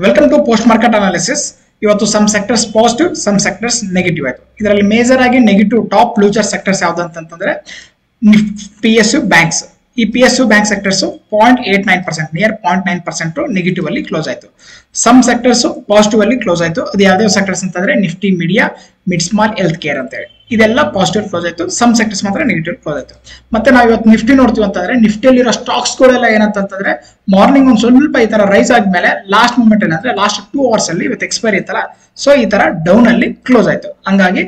Welcome to post market analysis. ಇವತ್ತು some sectors positive, some sectors negative ಆಯಿತು. ಇದರಲ್ಲಿ major ಆಗಿ ನೆಗೆಟಿವ್ ಟಾಪ್ ಲೂಸರ್ ಸೆಕ್ಟರ್ಸ್ ಯಾವ್ದು ಅಂತಂದ್ರೆ PSU ಬ್ಯಾಂಕ್ಸ್. ಈ PSU bank sectors 0.89% near 0.9% negative ಅಲ್ಲಿ ಕ್ಲೋಸ್ ಆಯಿತು. ಸಮ್ ಸೆಕ್ಟರ್ಸ್ ಪಾಸಿಟಿವ್ ಅಲ್ಲಿ ಕ್ಲೋಸ್ ಆಯಿತು. ಅದು ಯಾವ್ಯಾವ ಸೆಕ್ಟರ್ಸ್ ಅಂತಂದ್ರೆ Nifty media, mid small, health care ಅಂತ ಹೇಳಿ ಇದೆಲ್ಲ ಪಾಸಿಟಿವ್ ಕ್ಲೋಸ್ ಆಯಿತು. ಸಮ್ ಸೆಕ್ಟರ್ಸ್ ಮಾತ್ರ ನೆಗೆಟಿವ್ ಕ್ಲೋಸ್ ಆಯಿತು. ಮತ್ತೆ ನಾವು ಇವತ್ತು ನಿಫ್ಟಿ ನೋಡ್ತೀವಿ ಅಂತಂದ್ರೆ ನಿಫ್ಟಿಯಲ್ಲಿರೋ ಸ್ಟಾಕ್ಸ್ ಗಳೆಲ್ಲ ಏನಂತಂದ್ರೆ ಮಾರ್ನಿಂಗ್ ಒಂದು ಸ್ವಲ್ಪ ಈ ತರ ರೈಸ್ ಆದ್ಮೇಲೆ ಲಾಸ್ಟ್ ಮೂಮೆಂಟ್ ಏನಂದ್ರೆ ಲಾಸ್ಟ್ 2 hours ಅಲ್ಲಿ ಇವತ್ತು ಎಕ್ಸ್ಪೈರಿ ಇತ್ತಲ್ಲ, ಸೊ ಈ ತರ ಡೌನ್ ಅಲ್ಲಿ ಕ್ಲೋಸ್ ಆಯ್ತು. ಹಂಗಾಗಿ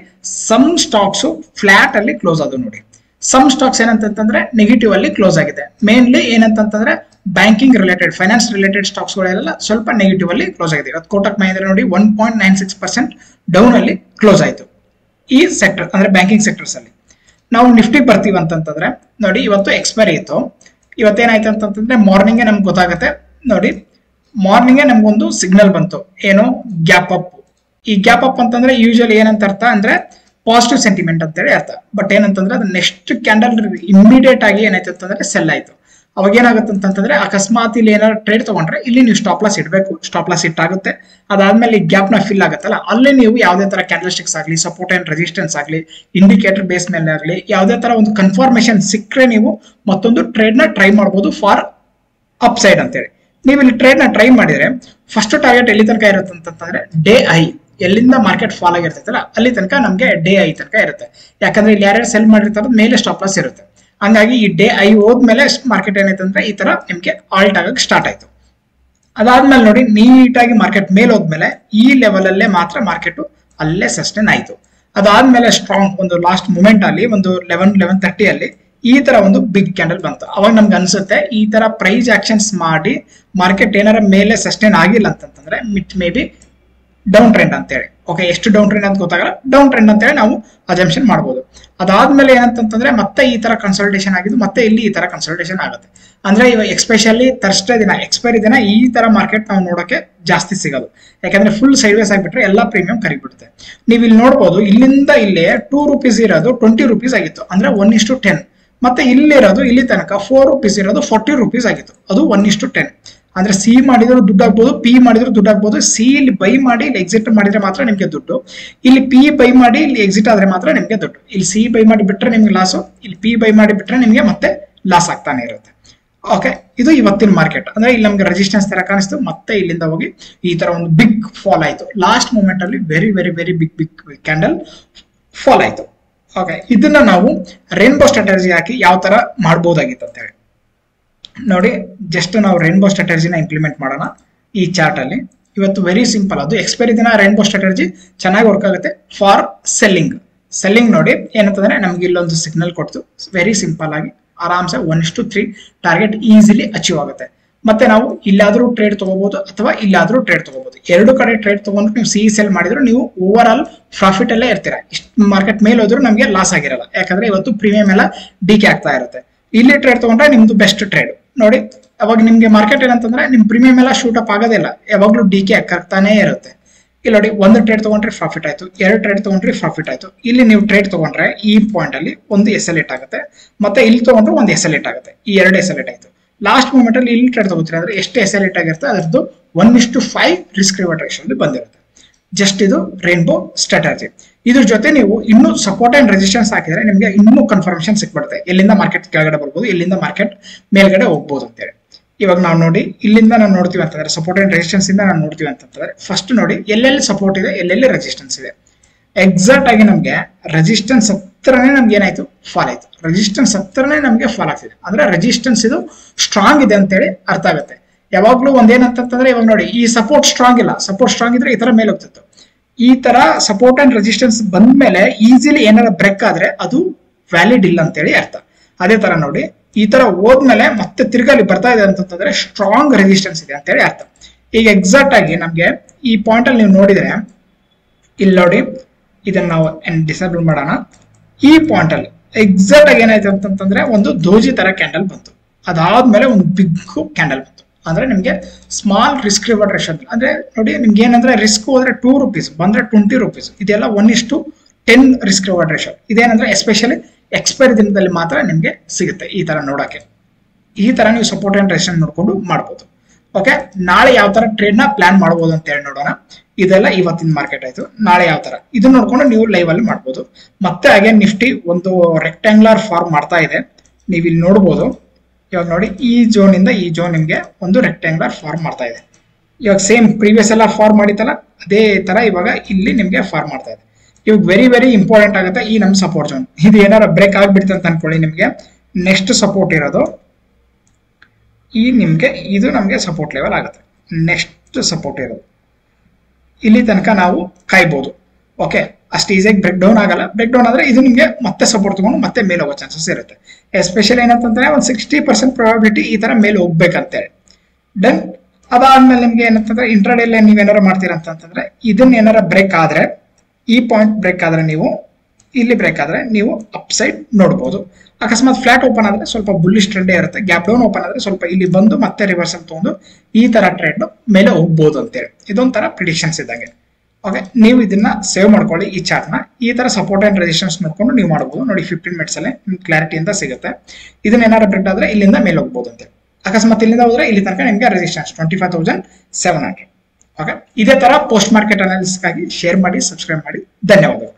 ಸಮ್ ಸ್ಟಾಕ್ಸ್ ಫ್ಲಾಟ್ ಅಲ್ಲಿ ಕ್ಲೋಸ್ ಆದವು ನೋಡಿ. ಸಮ್ ಸ್ಟಾಕ್ಸ್ ಏನಂತಂದ್ರೆ ನೆಗೆಟಿವ್ ಅಲ್ಲಿ ಕ್ಲೋಸ್ ಆಗಿದೆ. ಮೇನ್ಲಿ ಏನಂತಂದ್ರೆ banking related, finance related stocks ಗಳೆಲ್ಲ ಸ್ವಲ್ಪ ನೆಗೆಟಿವ್ ಅಲ್ಲಿ ಕ್ಲೋಸ್ ಆಗಿದೆ. ಇವತ್ತು ಕೋಟಕ್ ಮಹೀಂದ್ರ ನೋಡಿ 1.96% ಡೌನ್ ಅಲ್ಲಿ ಕ್ಲೋಸ್ ಆಯ್ತು. ಈ ಸೆಕ್ಟರ್ ಅಂದ್ರೆ ಬ್ಯಾಂಕಿಂಗ್ ಸೆಕ್ಟರ್ಸ್ ಅಲ್ಲಿ. ನಾವು ನಿಫ್ಟಿ ಬರ್ತೀವಿ ಅಂತಂತಂದ್ರೆ ನೋಡಿ, ಇವತ್ತು ಎಕ್ಸ್ಪೈರಿ ಇತ್ತು. ಇವತ್ತೇನಾಯ್ತು ಅಂತಂತಂದ್ರೆ ಮಾರ್ನಿಂಗ್ ನಮ್ಗೆ ಗೊತ್ತಾಗುತ್ತೆ ನೋಡಿ. ಮಾರ್ನಿಂಗ್ ನಮ್ಗೊಂದು ಸಿಗ್ನಲ್ ಬಂತು, ಏನು ಗ್ಯಾಪ್ ಅಪ್. ಈ ಗ್ಯಾಪ್ ಅಪ್ ಅಂತಂದ್ರೆ ಯೂಶಲಿ ಏನಂತ ಅರ್ಥ ಅಂದ್ರೆ ಪಾಸಿಟಿವ್ ಸೆಂಟಿಮೆಂಟ್ ಅಂತ ಹೇಳಿ ಅರ್ಥ. ಬಟ್ ಏನಂತಂದ್ರೆ ಅದು ನೆಕ್ಸ್ಟ್ ಕ್ಯಾಂಡಲ್ ಇಮಿಡಿಯೇಟ್ ಆಗಿ ಏನಾಯ್ತು ಅಂತಂದ್ರೆ ಸೆಲ್ ಆಯ್ತು. ಅವಾಗ ಏನಾಗುತ್ತೆ ಅಂತಂದ್ರೆ ಅಕಸ್ಮಾತ್ ಇಲ್ಲಿ ಏನಾದ್ರು ಟ್ರೇಡ್ ತಗೊಂಡ್ರೆ ಇಲ್ಲಿ ನೀವು ಸ್ಟಾಪ್ ಲಾಸ್ ಇಡಬೇಕು. ಸ್ಟಾಪ್ ಲಾಸ್ ಇಟ್ಟಾಗುತ್ತೆ. ಅದಾದ್ಮೇಲೆ ಈ ಗ್ಯಾಪ್ ನ ಫಿಲ್ ಆಗುತ್ತಲ್ಲ, ಅಲ್ಲಿ ನೀವು ಯಾವುದೇ ತರ ಕ್ಯಾಂಡಲ್ ಸ್ಟಿಕ್ಸ್ ಆಗಲಿ, ಸಪೋರ್ಟ್ ಅಂಡ್ ರೆಸಿಸ್ಟೆನ್ಸ್ ಆಗಲಿ, ಇಂಡಿಕೇಟರ್ ಬೇಸ್ ಮೇಲೆ ಆಗಲಿ ಯಾವುದೇ ತರ ಒಂದು ಕನ್ಫರ್ಮೇಶನ್ ಸಿಕ್ಕರೆ ನೀವು ಮತ್ತೊಂದು ಟ್ರೇಡ್ ನ ಟ್ರೈ ಮಾಡಬಹುದು ಫಾರ್ ಅಪ್ ಸೈಡ್ ಅಂತೇಳಿ. ನೀವು ಇಲ್ಲಿ ಟ್ರೇಡ್ ನ ಟ್ರೈ ಮಾಡಿದ್ರೆ ಫಸ್ಟ್ ಟಾರ್ಗೆಟ್ ಎಲ್ಲಿ ತನಕ ಇರುತ್ತೆ ಅಂತಂದ್ರೆ ಡೇ ಐ, ಎಲ್ಲಿಂದ ಮಾರ್ಕೆಟ್ ಫಾಲ್ ಆಗಿರ್ತೈತಲ್ಲ ಅಲ್ಲಿ ತನಕ ನಮಗೆ ಡೇ ಐ ತನಕ ಇರುತ್ತೆ. ಯಾಕಂದ್ರೆ ಇಲ್ಲಿ ಯಾರ್ಯಾರು ಸೆಲ್ ಮಾಡಿರ್ತಾರೋ ಮೇಲೆ ಸ್ಟಾಪ್ ಲಾಸ್ ಇರುತ್ತೆ. ಹಂಗಾಗಿ ಈ ಡೇ ಐ ಹೋದ್ಮೇಲೆ ಮಾರ್ಕೆಟ್ ಏನೈತೆ ಅಂದ್ರೆ ಈ ತರ ನಿಮ್ಗೆ ಆಲ್ಟ್ ಆಗಕ್ಕೆ ಸ್ಟಾರ್ಟ್ ಆಯ್ತು. ಅದಾದ್ಮೇಲೆ ನೋಡಿ ನೀಟಾಗಿ ಮಾರ್ಕೆಟ್ ಮೇಲೆ ಹೋದ್ಮೇಲೆ ಈ ಲೆವೆಲ್ ಅಲ್ಲೇ ಮಾತ್ರ ಮಾರ್ಕೆಟ್ ಅಲ್ಲೇ ಸಸ್ಟೈನ್ ಆಯ್ತು. ಅದಾದ್ಮೇಲೆ ಸ್ಟ್ರಾಂಗ್ ಒಂದು ಲಾಸ್ಟ್ ಮೂಮೆಂಟ್ ಅಲ್ಲಿ ಒಂದು 11:30 ಅಲ್ಲಿ ಈ ತರ ಒಂದು ಬಿಗ್ ಕ್ಯಾಂಡಲ್ ಬಂತು. ಅವಾಗ ನಮ್ಗೆ ಅನ್ಸುತ್ತೆ ಈ ತರ ಪ್ರೈಸ್ ಆಕ್ಷನ್ಸ್ ಮಾಡಿ ಮಾರ್ಕೆಟ್ ಏನಾರ ಮೇಲೆ ಸಸ್ಟೈನ್ ಆಗಿಲ್ಲ ಅಂತಂದ್ರೆ it may be down trend ಅಂತೇಳಿ. ಓಕೆ, ಎಷ್ಟು ಡೌನ್ ಟ್ರೆಂಡ್ ಅಂತ ಗೊತ್ತಾಗಲ್ಲ, ಡೌನ್ ಟ್ರೆಂಡ್ ಅಂತೇಳಿ ನಾವು ಅಜಂಪ್ಷನ್ ಮಾಡ್ಬೋದು. ಅದಾದ್ಮೇಲೆ ಏನಂತಂದ್ರೆ ಮತ್ತೆ ಈ ತರ ಕನ್ಸಲ್ಟೇಷನ್ ಆಗಿದ್ದು ಮತ್ತೆ ಇಲ್ಲಿ ಈ ತರ ಕನ್ಸಲ್ಟೇಷನ್ ಆಗುತ್ತೆ. ಅಂದ್ರೆ ಇವಾಗ ಎಕ್ಸ್ಪೆಷಲಿ ಥರ್ಸ್ಡೇ ದಿನ, ಎಕ್ಸ್ಪೈರಿ ದಿನ ಈ ತರ ಮಾರ್ಕೆಟ್ ನಾವು ನೋಡೋಕೆ ಜಾಸ್ತಿ ಸಿಗೋದು. ಯಾಕಂದ್ರೆ ಫುಲ್ ಸೈಡ್ ವೇಸ್ ಆಗಿಬಿಟ್ರೆ ಎಲ್ಲ ಪ್ರೀಮಿಯಂ ಕರಿಬಿಡುತ್ತೆ. ನೀವು ಇಲ್ಲಿ ನೋಡ್ಬೋದು, ಇಲ್ಲಿಂದ ಇಲ್ಲೇ 2 rupees ಇರೋದು 20 rupees ಆಗಿತ್ತು, ಅಂದ್ರೆ 1:10. ಮತ್ತೆ ಇಲ್ಲಿರೋದು ಇಲ್ಲಿ ತನಕ 4 rupees ಇರೋದು 40 rupees ಆಗಿತ್ತು, ಅದು 1:10. ಅಂದ್ರೆ ಸಿ ಮಾಡಿದ್ರು ದುಡ್ಡು ಆಗ್ಬೋದು, ಪಿ ಮಾಡಿದ್ರು ದುಡ್ಡು ಆಗ್ಬೋದು. ಸಿ ಇಲ್ಲಿ ಬೈ ಮಾಡಿ ಇಲ್ಲಿ ಎಕ್ಸಿಟ್ ಮಾಡಿದ್ರೆ ಮಾತ್ರ ನಿಮ್ಗೆ ದುಡ್ಡು, ಇಲ್ಲಿ ಪಿ ಬೈ ಮಾಡಿ ಇಲ್ಲಿ ಎಕ್ಸಿಟ್ ಆದ್ರೆ ಮಾತ್ರ ನಿಮ್ಗೆ ದುಡ್ಡು. ಇಲ್ಲಿ ಸಿ ಬೈ ಮಾಡಿ ಬಿಟ್ರೆ ನಿಮ್ಗೆ ಲಾಸು, ಇಲ್ಲಿ ಪಿ ಬೈ ಮಾಡಿ ಬಿಟ್ರೆ ನಿಮ್ಗೆ ಮತ್ತೆ ಲಾಸ್ ಆಗ್ತಾನೆ ಇರುತ್ತೆ. ಓಕೆ, ಇದು ಇವತ್ತಿನ ಮಾರ್ಕೆಟ್. ಅಂದ್ರೆ ಇಲ್ಲಿ ನಮ್ಗೆ ರೆಸಿಸ್ಟೆನ್ಸ್ ತರ ಕಾಣಿಸ್ತು, ಮತ್ತೆ ಇಲ್ಲಿಂದ ಹೋಗಿ ಈ ತರ ಒಂದು ಬಿಗ್ ಫಾಲ್ ಆಯ್ತು. ಲಾಸ್ಟ್ ಮೂಮೆಂಟ್ ಅಲ್ಲಿ very very very big candle fall ಆಯ್ತು. ಓಕೆ, ಇದನ್ನ ನಾವು ರೇನ್ಬೋ ಸ್ಟ್ರಾಟಜಿ ಹಾಕಿ ಯಾವ ತರ ಮಾಡ್ಬೋದಾಗಿತ್ತು ಅಂತ ಹೇಳಿ ನೋಡಿ. ಜಸ್ಟ್ ನಾವು ರೇನ್ಬೋ ಸ್ಟ್ರಾಟಜಿನ ಇಂಪ್ಲಿಮೆಂಟ್ ಮಾಡೋಣ ಈ ಚಾರ್ಟ್ ಅಲ್ಲಿ. ಇವತ್ತು ವೆರಿ ಸಿಂಪಲ್, ಅದು ಎಕ್ಸ್ಪೈರಿ ದಿನ ರೇನ್ಬೋ ಸ್ಟ್ರಾಟಜಿ ಚೆನ್ನಾಗಿ ವರ್ಕ್ ಆಗುತ್ತೆ ಫಾರ್ ಸೆಲ್ಲಿಂಗ್ ನೋಡಿ. ಏನಂತಂದ್ರೆ ನಮ್ಗೆ ಇಲ್ಲೊಂದು ಸಿಗ್ನಲ್ ಕೊಡ್ತು, ವೆರಿ ಸಿಂಪಲ್ ಆಗಿ ಆರಾಮ್ಸೆ 1:3 ಟಾರ್ಗೆಟ್ ಈಸಿಲಿ ಅಚೀವ್ ಆಗುತ್ತೆ. ಮತ್ತೆ ನಾವು ಇಲ್ಲಾದ್ರೂ ಟ್ರೇಡ್ ತಗೋಬಹುದು ಅಥವಾ ಇಲ್ಲಾದ್ರೂ ಟ್ರೇಡ್ ತಗೋಬಹುದು. ಎರಡು ಕಡೆ ಟ್ರೇಡ್ ತಗೊಂಡು ನೀವು ಸಿ ಸೆಲ್ ಮಾಡಿದ್ರು ನೀವು ಓವರ್ ಆಲ್ ಪ್ರಾಫಿಟ್ ಅಲ್ಲೇ ಇರ್ತೀರಾ. ಇಷ್ಟು ಮಾರ್ಕೆಟ್ ಮೇಲೆ ಹೋದ್ರು ನಮಗೆ ಲಾಸ್ ಆಗಿರಲ್ಲ, ಯಾಕಂದ್ರೆ ಇವತ್ತು ಪ್ರೀಮಿಯಂ ಎಲ್ಲ ಡಿಕೆ ಆಗ್ತಾ ಇರುತ್ತೆ. ಇಲ್ಲಿ ಟ್ರೇಡ್ ತಗೊಂಡ್ರೆ ನಿಮ್ದು ಬೆಸ್ಟ್ ಟ್ರೇಡ್ ನೋಡಿ. ಅವಾಗ ನಿಮ್ಗೆ ಮಾರ್ಕೆಟ್ ಏನಂತಂದ್ರೆ ನಿಮ್ ಪ್ರೀಮಿಯಂ ಎಲ್ಲ ಶೂಟ್ ಅಪ್ ಆಗೋದಿಲ್ಲ, ಯಾವಾಗ್ಲೂ ಡಿಕೆ ಆಗ್ತಾನೆ ಇರುತ್ತೆ. ಇಲ್ಲಿ ನೋಡಿ, ಒಂದು ಟ್ರೇಡ್ ತಗೊಂಡ್ರೆ ಪ್ರಾಫಿಟ್ ಆಯ್ತು, 2 ಟ್ರೇಡ್ ತಗೊಂಡ್ರೆ ಪ್ರಾಫಿಟ್ ಆಯ್ತು. ಇಲ್ಲಿ ನೀವು ಟ್ರೇಡ್ ತಗೊಂಡ್ರೆ ಈ ಪಾಯಿಂಟ್ ಅಲ್ಲಿ ಒಂದು ಎಸೆಲೇಟ್ ಆಗುತ್ತೆ, ಮತ್ತೆ ಇಲ್ಲಿ ತಗೊಂಡ್ರೆ ಒಂದು ಎಸೆಲೇಟ್ ಆಗುತ್ತೆ. ಈ 2 ಎಸೆಲೇಟ್ ಆಯ್ತು. ಲಾಸ್ಟ್ ಮೂಮೆಂಟ್ ಅಲ್ಲಿ ಇಲ್ಲಿ ಟ್ರೇಡ್ ತಗೋತೀರಿ ಅಂದ್ರೆ ಎಷ್ಟು ಎಸೆಲೇಟ್ ಆಗಿರುತ್ತೆ ಅದರದ್ದು 1:5 ರಿಸ್ಕ್ ರಿವಾರ್ಡ್ ರೇಷಿಯೋ ಬಂದಿರುತ್ತೆ. ಜಸ್ಟ್ ಇದು ರೇನ್ಬೋ ಸ್ಟ್ರಾಟಜಿ. ಇದ್ರ ಜೊತೆ ನೀವು ಇನ್ನೂ ಸಪೋರ್ಟ್ ಅಂಡ್ ರೆಸಿಸ್ಟೆನ್ಸ್ ಹಾಕಿದ್ರೆ ನಿಮ್ಗೆ ಇನ್ನೂ ಕನ್ಫರ್ಮೇಶನ್ ಸಿಕ್ಬಿಡುತ್ತೆ, ಎಲ್ಲಿಂದ ಮಾರ್ಕೆಟ್ ಕೆಳಗಡೆ ಬರ್ಬೋದು, ಎಲ್ಲಿಂದ ಮಾರ್ಕೆಟ್ ಮೇಲ್ಗಡೆ ಹೋಗ್ಬೋದು ಅಂತೇಳಿ. ಇವಾಗ ನಾವು ನೋಡಿ ಇಲ್ಲಿಂದ ನಾವು ನೋಡ್ತೀವಿ ಅಂತಂದ್ರೆ ಸಪೋರ್ಟ್ ಅಂಡ್ ರೆಸಿಸ್ಟೆನ್ಸ್ ಇಂದ ನಾವು ನೋಡ್ತೀವಿ ಅಂತಂದ್ರೆ ಫಸ್ಟ್ ನೋಡಿ ಎಲ್ಲೆಲ್ಲಿ ಸಪೋರ್ಟ್ ಇದೆ, ಎಲ್ಲೆಲ್ಲಿ ರೆಸಿಸ್ಟೆನ್ಸ್ ಇದೆ. ಎಕ್ಸಾಕ್ಟ್ ಆಗಿ ನಮ್ಗೆ ರೆಸಿಸ್ಟೆನ್ಸ್ ಹತ್ರನೇ ನಮ್ಗೆ ಏನಾಯ್ತು, ಫಾಲ್ ಆಯ್ತು. ರೆಸಿಸ್ಟೆನ್ಸ್ ಹತ್ರನೇ ನಮ್ಗೆ ಫಾಲ್ ಆಗ್ತಿದೆ, ಅಂದ್ರೆ ರೆಸಿಸ್ಟೆನ್ಸ್ ಇದು ಸ್ಟ್ರಾಂಗ್ ಇದೆ ಅಂತೇಳಿ ಅರ್ಥ ಆಗುತ್ತೆ. ಯಾವಾಗ್ಲೂ ಒಂದೇನಂತಂದ್ರೆ ಇವಾಗ ನೋಡಿ ಈ ಸಪೋರ್ಟ್ ಸ್ಟ್ರಾಂಗ್ ಇಲ್ಲ, ಸಪೋರ್ಟ್ ಸ್ಟ್ರಾಂಗ್ ಇದ್ರೆ ಈ ತರ ಮೇಲೆ ಹೋಗ್ತಿತ್ತು. ಈ ತರ ಸಪೋರ್ಟ್ ಅಂಡ್ ರೆಸಿಸ್ಟೆನ್ಸ್ ಬಂದ್ಮೇಲೆ ಈಸಿಲಿ ಏನಾರ ಬ್ರೇಕ್ ಆದ್ರೆ ಅದು ವ್ಯಾಲಿಡ್ ಇಲ್ಲ ಅಂತೇಳಿ ಅರ್ಥ. ಅದೇ ತರ ನೋಡಿ ಈ ತರ ಹೋದ್ಮೇಲೆ ಮತ್ತೆ ತಿರ್ಗಲ್ಲಿ ಬರ್ತಾ ಇದೆ ಅಂತಂದ್ರೆ ಸ್ಟ್ರಾಂಗ್ ರೆಸಿಸ್ಟೆನ್ಸ್ ಇದೆ ಅಂತೇಳಿ ಅರ್ಥ. ಈಗ ಎಕ್ಸಾಕ್ಟ್ ಆಗಿ ನಮ್ಗೆ ಈ ಪಾಯಿಂಟ್ ಅಲ್ಲಿ ನೀವು ನೋಡಿದ್ರೆ ಇಲ್ಲಿ ನೋಡಿ, ಇದನ್ನ ನಾವು ಡಿಸೇಬಲ್ ಮಾಡೋಣ. ಈ ಪಾಯಿಂಟ್ ಅಲ್ಲಿ ಎಕ್ಸಾಕ್ಟ್ ಆಗಿ ಏನಾಯ್ತು ಅಂತಂದ್ರೆ ಒಂದು ದೋಜಿ ತರ ಕ್ಯಾಂಡಲ್ ಬಂತು. ಅದಾದ್ಮೇಲೆ ಒಂದು ಬಿಗ್ ಕ್ಯಾಂಡಲ್ ಬಂತು. ಅಂದ್ರೆ ನಿಮ್ಗೆ ಸ್ಮಾಲ್ ರಿಸ್ಕ್ ರಿವಾರ್ಡ್ ರೇಷಿಯೋ ಅಂದ್ರೆ ನೋಡಿ, ನಿಮ್ಗೆ ಏನಂದ್ರೆ ರಿಸ್ಕ್ ಹೋದ್ರೆ 2 rupees ಬಂದ್ರೆ 20 rupees, ಇದೆಲ್ಲ 1:10 ರಿಸ್ಕ್ ರಿವಾರ್ಡ್ ರೇಷಿಯೋ. ಇದೇನಂದ್ರೆ ಎಸ್ಪೆಷಲಿ ಎಕ್ಸ್ಪೈರಿ ದಿನದಲ್ಲಿ ಮಾತ್ರ ನಿಮ್ಗೆ ಸಿಗುತ್ತೆ ಈ ತರ ನೋಡಕ್ಕೆ. ಈ ತರ ನೀವು ಸಪೋರ್ಟ್ ಅಂಡ್ ರೆಸಿಸ್ಟೆನ್ಸ್ ನೋಡ್ಕೊಂಡು ಮಾಡ್ಬೋದು. ಓಕೆ, ನಾಳೆ ಯಾವ ತರ ಟ್ರೇಡ್ ನ ಪ್ಲಾನ್ ಮಾಡಬಹುದು ಅಂತ ಹೇಳಿ ನೋಡೋಣ. ಇದೆಲ್ಲ ಇವತ್ತಿನ ಮಾರ್ಕೆಟ್ ಆಯ್ತು. ನಾಳೆ ಯಾವ ತರ ಇದನ್ನ ನೋಡ್ಕೊಂಡು ನೀವು ಲೈವ್ ಅಲ್ಲಿ ಮಾಡ್ಬೋದು. ಮತ್ತೆ ಹಾಗೆ ನಿಫ್ಟಿ ಒಂದು ರೆಕ್ಟಾಂಗ್ಯುಲರ್ ಫಾರ್ಮ್ ಮಾಡ್ತಾ ಇದೆ, ನೀವು ಇಲ್ಲಿ ನೋಡಬಹುದು. ಇವಾಗ ನೋಡಿ, ಈ ಝೋನ್ ಇಂದ ಈ ಝೋನ್ ನಿಮ್ಗೆ ಒಂದು ರೆಕ್ಟಾಂಗ್ಯುಲರ್ ಫಾರ್ಮ್ ಮಾಡ್ತಾ ಇದೆ. ಇವಾಗ ಸೇಮ್ ಪ್ರೀವಿಯಸ್ ಎಲ್ಲ ಫಾರ್ಮ್ ಮಾಡಿತ್ತಲ್ಲ, ಅದೇ ತರ ಇವಾಗ ಇಲ್ಲಿ ನಿಮ್ಗೆ ಫಾರ್ಮ್ ಮಾಡ್ತಾ ಇದೆ. ಇವಾಗ ವೆರಿ ವೆರಿ ಇಂಪಾರ್ಟೆಂಟ್ ಆಗುತ್ತೆ ಈ ನಮ್ ಸಪೋರ್ಟ್ ಝೋನ್. ಇದು ಏನಾರ ಬ್ರೇಕ್ ಆಗ್ಬಿಡುತ್ತೆ ಅಂತ ಅನ್ಕೊಳ್ಳಿ, ನಿಮ್ಗೆ ನೆಕ್ಸ್ಟ್ ಸಪೋರ್ಟ್ ಇರೋದು ಈ ನಿಮ್ಗೆ ಇದು ನಮ್ಗೆ ಸಪೋರ್ಟ್ ಲೆವೆಲ್ ಆಗುತ್ತೆ. ನೆಕ್ಸ್ಟ್ ಸಪೋರ್ಟ್ ಇರೋದು ಇಲ್ಲಿ ತನಕ ನಾವು ಕಾಯ್ಬೋದು. ಓಕೆ, ಅಷ್ಟು ಈಸಿಯಾಗಿ ಬ್ರೇಕ್ ಡೌನ್ ಆಗಲ್ಲ. ಬ್ರೇಕ್ ಡೌನ್ ಆದ್ರೆ ಇದು ನಿಮ್ಗೆ ಮತ್ತೆ ಸಪೋರ್ಟ್ ತಗೊಂಡು ಮತ್ತೆ ಮೇಲೆ ಹೋಗೋ ಚಾನ್ಸಸ್ ಇರುತ್ತೆ. ಎಸ್ಪೆಷಲಿ ಏನಂತಂದ್ರೆ ಒಂದು 60% ಪ್ರಾಬಬಿಲಿಟಿ ಈ ತರ ಮೇಲೆ ಹೋಗ್ಬೇಕಂತೇಳಿ. ದೆನ್ ಅದಾದ್ಮೇಲೆ ನಿಮ್ಗೆ ಏನಂತಂದ್ರೆ ಇಂಟ್ರಾಡೇಲಿ ನೀವೇನಾರ ಮಾಡ್ತೀರಾ ಅಂತಂದ್ರೆ ಇದನ್ನ ಏನಾರ ಬ್ರೇಕ್ ಆದ್ರೆ, ಈ ಪಾಯಿಂಟ್ ಬ್ರೇಕ್ ಆದ್ರೆ, ನೀವು ಇಲ್ಲಿ ಬ್ರೇಕ್ ಆದ್ರೆ ನೀವು ಅಪ್ ಸೈಡ್ ನೋಡಬಹುದು. ಅಕಸ್ಮಾತ್ ಫ್ಲಾಟ್ ಓಪನ್ ಆದ್ರೆ ಸ್ವಲ್ಪ ಬುಲ್ಲಿಶ್ ಟ್ರೆಂಡ್ ಇರುತ್ತೆ. ಗ್ಯಾಪ್ ಡೌನ್ ಓಪನ್ ಆದ್ರೆ ಸ್ವಲ್ಪ ಇಲ್ಲಿ ಬಂದು ಮತ್ತೆ ರಿವರ್ಸಲ್ ತಗೊಂಡು ಈ ತರ ಟ್ರೆಂಡ್ ಮೇಲೆ ಹೋಗ್ಬೋದು ಅಂತೇಳಿ ಇದೊಂಥರ ಪ್ರಿಡಿಕ್ಷನ್ಸ್ ಇದ್ದಂಗೆ. ಓಕೆ, ನೀವು ಇದನ್ನ ಸೇವ್ ಮಾಡ್ಕೊಳ್ಳಿ. ಈ ಚಾರ್ಟ್ ನ ಈ ತರ ಸಪೋರ್ಟ್ ಅಂಡ್ ರೆಸಿಸ್ಟೆನ್ಸ್ ನೋಡ್ಕೊಂಡು ನೀವು ಮಾಡಬಹುದು. ನೋಡಿ 15 ಮಿನಿಟ್ಸ್ ಅಲ್ಲಿ ನಿಮ್ಗೆ ಕ್ಲಾರಿಟಿ ಅಂತ ಸಿಗುತ್ತೆ. ಇದನ್ನ ಏನಾರ ಬ್ರೇಕ್ ಆದ್ರೆ ಇಲ್ಲಿಂದ ಮೇಲೆ ಹೋಗ್ಬೋದು ಅಂತೇಳಿ. ಅಕಸ್ಮಾತ್ ಇಲ್ಲಿಂದ ಹೋದ್ರೆ ಇಲ್ಲಿ ತನಕ ನಿಮ್ಗೆ ರೆಸಿಸ್ಟೆನ್ಸ್ 25,700. ಓಕೆ, ಇದೇ ತರ ಪೋಸ್ಟ್ ಮಾರ್ಕೆಟ್ ಅನಾಲಿಸಿಸ್ ಗಾಗಿ ಶೇರ್ ಮಾಡಿ, ಸಬ್ಸ್ಕ್ರೈಬ್ ಮಾಡಿ. ಧನ್ಯವಾದಗಳು.